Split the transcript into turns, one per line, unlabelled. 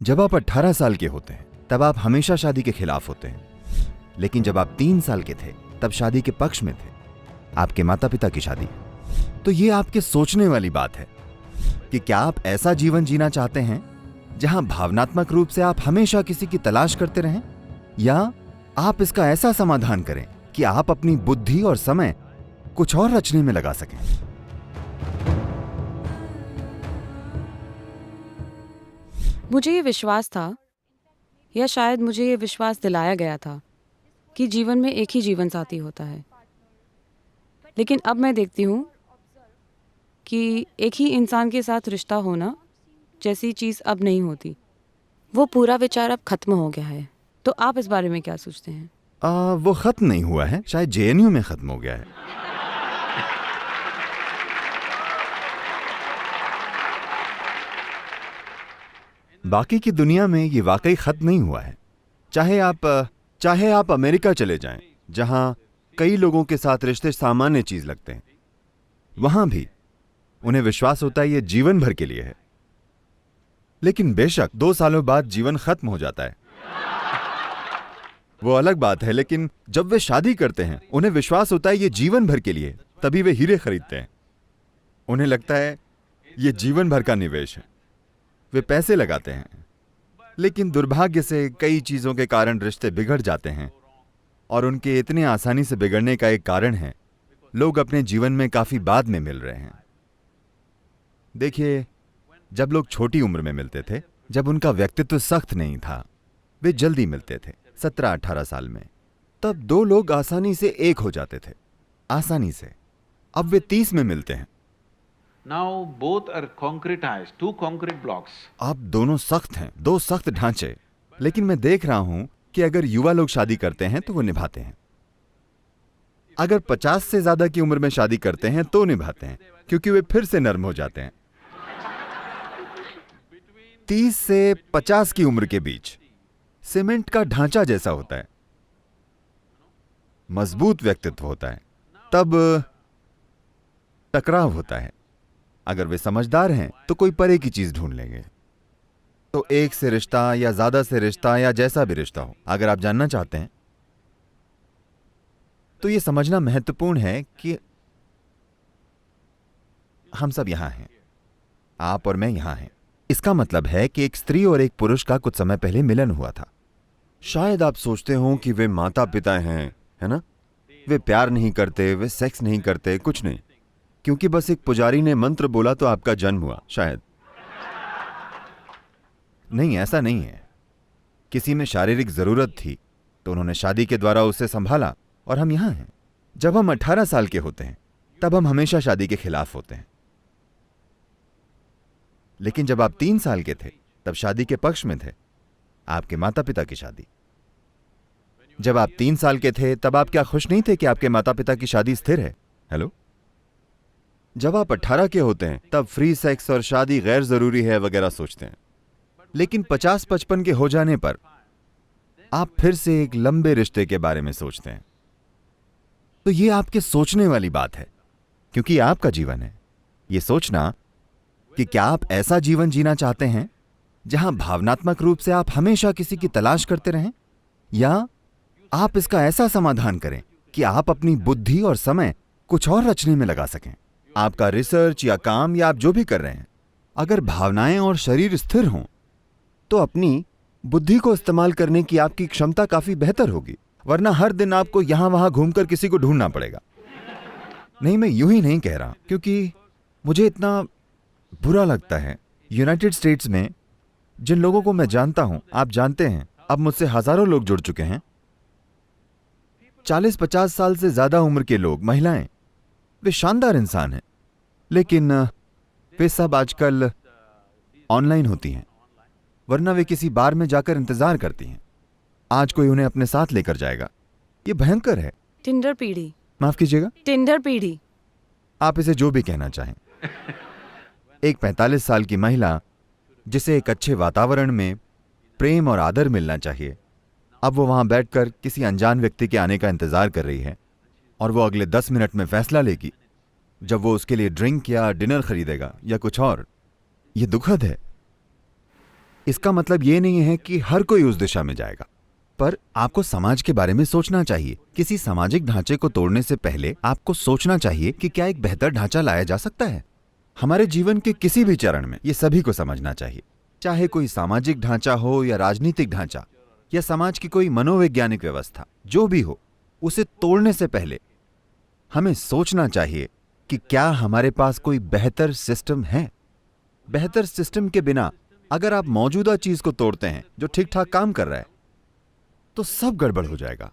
जब आप 18 साल के होते हैं तब आप हमेशा शादी के खिलाफ होते हैं, लेकिन जब आप 3 साल के थे तब शादी के पक्ष में थे, आपके माता पिता की शादी। तो ये आपके सोचने वाली बात है कि क्या आप ऐसा जीवन जीना चाहते हैं जहां भावनात्मक रूप से आप हमेशा किसी की तलाश करते रहें, या आप इसका ऐसा समाधान करें कि आप अपनी बुद्धि और समय कुछ और रचने में लगा सकें।
मुझे ये विश्वास था, या शायद मुझे ये विश्वास दिलाया गया था कि जीवन में एक ही जीवन साथी होता है। लेकिन अब मैं देखती हूँ कि एक ही इंसान के साथ रिश्ता होना जैसी चीज़ अब नहीं होती। वो पूरा विचार अब खत्म हो गया है। तो आप इस बारे में क्या सोचते हैं?
वो खत्म नहीं हुआ है, शायद जेएनयू में खत्म हो गया है। बाकी की दुनिया में ये वाकई खत्म नहीं हुआ है। चाहे आप अमेरिका चले जाएं, जहां कई लोगों के साथ रिश्ते सामान्य चीज लगते हैं, वहां भी उन्हें विश्वास होता है ये जीवन भर के लिए है। लेकिन बेशक 2 सालों बाद जीवन खत्म हो जाता है, वो अलग बात है। लेकिन जब वे शादी करते हैं उन्हें विश्वास होता है ये जीवन भर के लिए, तभी वे हीरे खरीदते हैं। उन्हें लगता है ये जीवन भर का निवेश है, वे पैसे लगाते हैं। लेकिन दुर्भाग्य से कई चीजों के कारण रिश्ते बिगड़ जाते हैं, और उनके इतने आसानी से बिगड़ने का एक कारण है लोग अपने जीवन में काफी बाद में मिल रहे हैं। देखिए, जब लोग छोटी उम्र में मिलते थे, जब उनका व्यक्तित्व सख्त नहीं था, वे जल्दी मिलते थे 17-18 साल में, तब 2 लोग आसानी से एक हो जाते थे, आसानी से। अब वे 30 में मिलते हैं।
Now both are concretized, 2 concrete blocks.
आप दोनों सख्त हैं, 2 सख्त ढांचे। लेकिन मैं देख रहा हूं कि अगर युवा लोग शादी करते हैं तो वो निभाते हैं। अगर 50 से ज्यादा की उम्र में शादी करते हैं तो निभाते हैं, क्योंकि वे फिर से नर्म हो जाते हैं। 30 से 50 की उम्र के बीच सीमेंट का ढांचा जैसा होता है, मजबूत व्यक्तित्व होता है, तब टकराव होता है। अगर वे समझदार हैं तो कोई परे की चीज ढूंढ लेंगे। तो एक से रिश्ता या ज्यादा से रिश्ता या जैसा भी रिश्ता हो, अगर आप जानना चाहते हैं तो यह समझना महत्वपूर्ण है कि हम सब यहां हैं, आप और मैं यहां हैं। इसका मतलब है कि एक स्त्री और एक पुरुष का कुछ समय पहले मिलन हुआ था। शायद आप सोचते हो कि वे माता पिता हैं, है ना? वे प्यार नहीं करते, वे सेक्स नहीं करते, कुछ नहीं, क्योंकि बस एक पुजारी ने मंत्र बोला तो आपका जन्म हुआ। शायद नहीं, ऐसा नहीं है। किसी में शारीरिक जरूरत थी तो उन्होंने शादी के द्वारा उसे संभाला, और हम यहां हैं। जब हम 18 साल के होते हैं तब हम हमेशा शादी के खिलाफ होते हैं, लेकिन जब आप 3 साल के थे तब शादी के पक्ष में थे, आपके माता पिता की शादी। जब आप 3 साल के थे तब आप क्या खुश नहीं थे कि आपके माता पिता की शादी स्थिर है? हेलो? जब आप 18 के होते हैं तब फ्री सेक्स और शादी गैर जरूरी है वगैरह सोचते हैं, लेकिन 50-55 के हो जाने पर आप फिर से एक लंबे रिश्ते के बारे में सोचते हैं। तो ये आपके सोचने वाली बात है, क्योंकि आपका जीवन है। ये सोचना कि क्या आप ऐसा जीवन जीना चाहते हैं जहां भावनात्मक रूप से आप हमेशा किसी की तलाश करते रहें, या आप इसका ऐसा समाधान करें कि आप अपनी बुद्धि और समय कुछ और रचने में लगा सकें। आपका रिसर्च या काम या आप जो भी कर रहे हैं, अगर भावनाएं और शरीर स्थिर हों तो अपनी बुद्धि को इस्तेमाल करने की आपकी क्षमता काफी बेहतर होगी। वरना हर दिन आपको यहां वहां घूमकर किसी को ढूंढना पड़ेगा। नहीं, मैं यूं ही नहीं कह रहा, क्योंकि मुझे इतना बुरा लगता है। यूनाइटेड स्टेट्स में जिन लोगों को मैं जानता हूं, आप जानते हैं, अब मुझसे हजारों लोग जुड़ चुके हैं। 40-50 साल से ज्यादा उम्र के लोग, महिलाएं, वे शानदार इंसान हैं, लेकिन वे सब आजकल ऑनलाइन होती हैं, वरना वे किसी बार में जाकर इंतजार करती हैं। आज कोई उन्हें अपने साथ लेकर जाएगा। ये भयंकर है।
टिंडर पीढ़ी।
माफ कीजिएगा?
टिंडर पीढ़ी।
आप इसे जो भी कहना चाहें। एक 45 साल की महिला जिसे एक अच्छे वातावरण में प्रेम और आदर मिलना चाहिए, अब वो वहां बैठकर किसी अनजान व्यक्ति के आने का इंतजार कर रही है, और वो अगले 10 मिनट में फैसला लेगी जब वो उसके लिए ड्रिंक या डिनर खरीदेगा या कुछ और। ये दुखद है। इसका मतलब ये नहीं है कि हर कोई उस दिशा में जाएगा, पर आपको समाज के बारे में सोचना चाहिए। किसी सामाजिक ढांचे को तोड़ने से पहले आपको सोचना चाहिए कि क्या एक बेहतर ढांचा लाया जा सकता है। हमारे जीवन के किसी भी चरण में ये सभी को समझना चाहिए, चाहे कोई सामाजिक ढांचा हो या राजनीतिक ढांचा या समाज की कोई मनोवैज्ञानिक व्यवस्था, जो भी हो, उसे तोड़ने से पहले हमें सोचना चाहिए कि क्या हमारे पास कोई बेहतर सिस्टम है। बेहतर सिस्टम के बिना अगर आप मौजूदा चीज को तोड़ते हैं जो ठीक ठाक काम कर रहा है, तो सब गड़बड़ हो जाएगा।